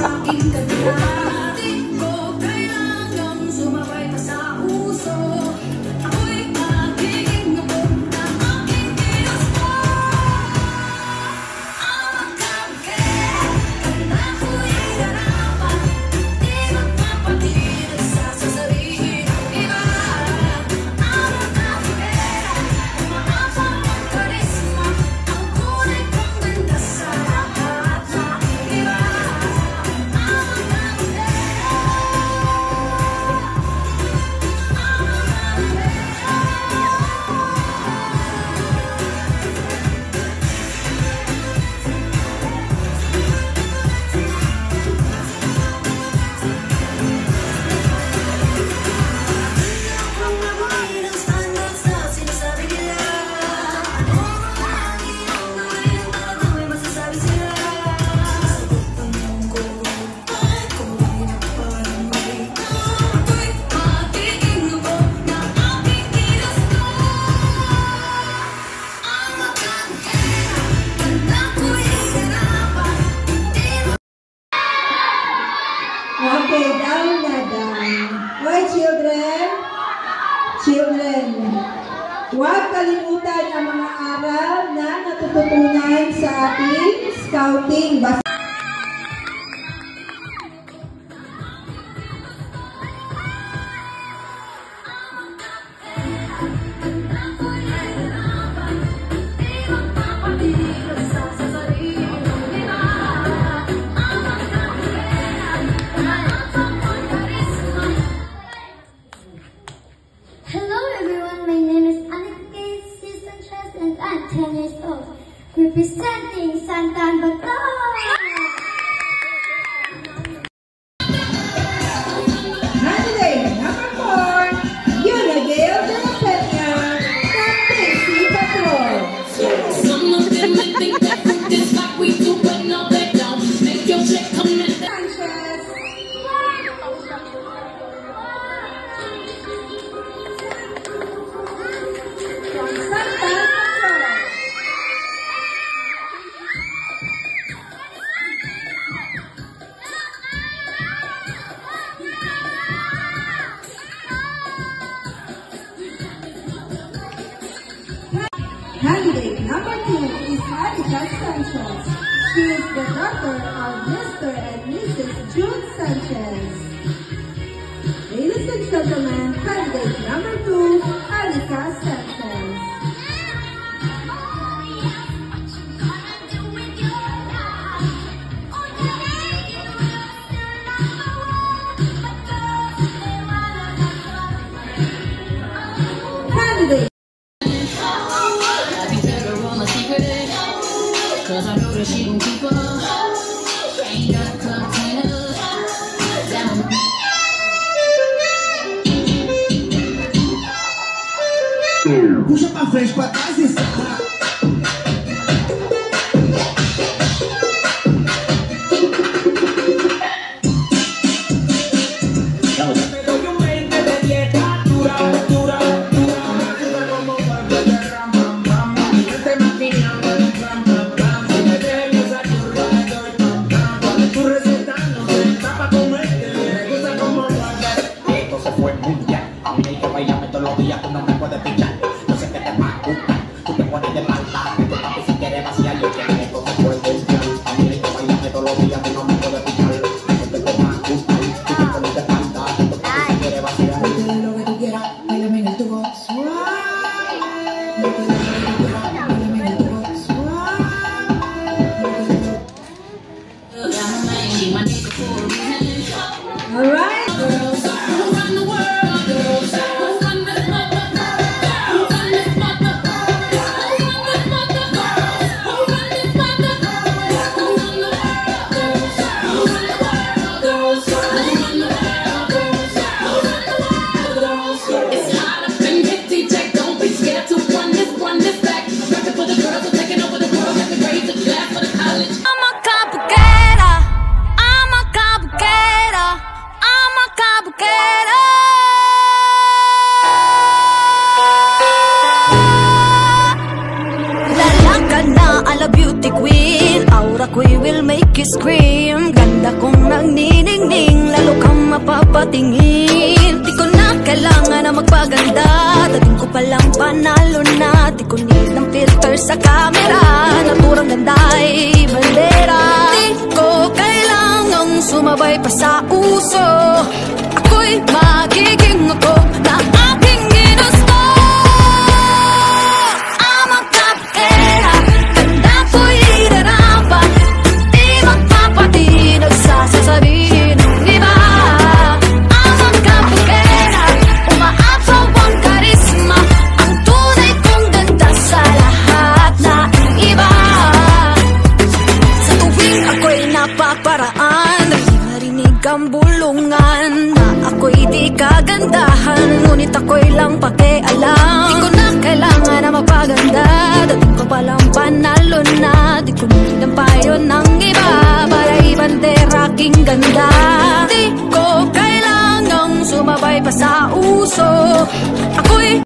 Okay, down na down. Okay, children. Children, huwag kalimutan ang mga aral na natututunan sa ating scouting. I'm 10 years old, representing Santan Bataan. Candidate number 4, Unigale de la Peña, Casey Patrol. Some of them may think that this like we do, but no they don't. Make your check come in. Sanchez. From Santan. Candidate number 2 is Harika Sanchez. She is the daughter of Mr. and Mrs. June Sanchez. Ladies and gentlemen, candidate number 2, Harika Sanchez. Candidate. Cause I know that she gon' keep up. Ain't got a container. Puxa pra frente, pra trás e sai. All right. I'm a complicator. itim. Ganda kong nagniningning, lalo kang mapapatingin. Di ko na kailangan na magpaganda, dating ko palang panalo na. Di ko need ng filter sa camera, naturang ganda ay bandera. Di ko kailangang sumabay pa sa uso, ako'y magiging ako na aking ginusto. I'm a kapera, ganda ko'y darapa, di magpapatinag sa sasabihin ng iba. I'm a kapera, umaapaw ang karisma, ang tunay kong ganda sa lahat na iba. Sa tuwing ako'y napaparaan, narinig ang bulungan na ako'y di kagandahan, ngunit ako'y lang pakialam. Di ko na kailangan na magpaganda, dating ko palang panalo na. Di ko need ang payo ng iba para ibandera aking ganda. Di ko kailangang sumabay pa sa uso, ako'y